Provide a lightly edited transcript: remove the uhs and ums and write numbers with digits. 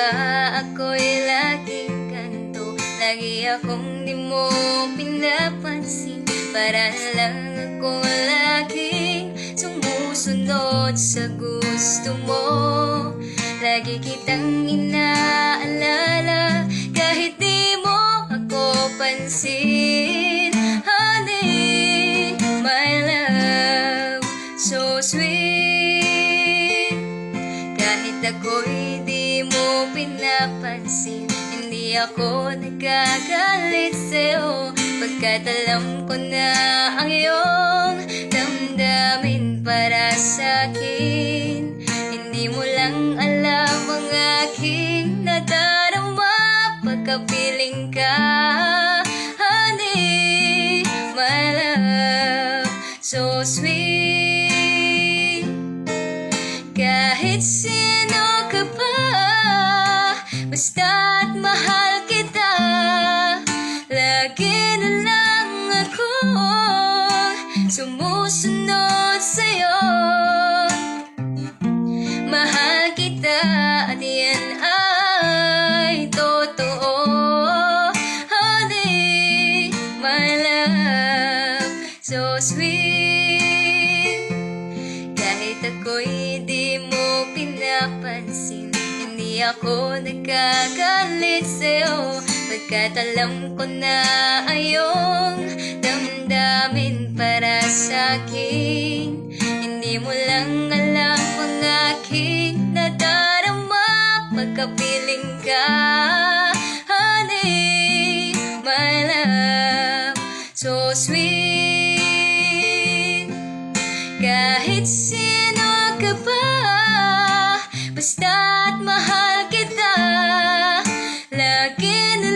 ba ako'y laging ganito? Lagi akong di mo pinapansin. Para lang akong laging sumusunod sa gusto mo. Lagi kitang inaalala kahit di mo ako pansin. Honey, my love, so sweet. Kahit ako'y di mo pinapansin, hindi ako nagagalit sa'yo, pagkat alam ko na ang iyong damdamin para sa'kin. Hindi mo lang alam ang aking nadarama pagkapiling ka. Honey, my love, so sweet. Kahit sino ka pa, basta't mahal kita. Lagi na lang ako sumusunod sa'yo. Mahal kita at yan ay totoo. Honey, my love, so sweet. Kahit ako'y di mo pinapansin, hindi ako nagkagalit sa'yo, pagkat alam ko na ayong damdamin para sa'kin. Hindi mo lang alam ang aking nadarama pagkapiling ka. Honey, my love, so sweet. Kahit sino ka pa, basta't mahal kita. Lagi na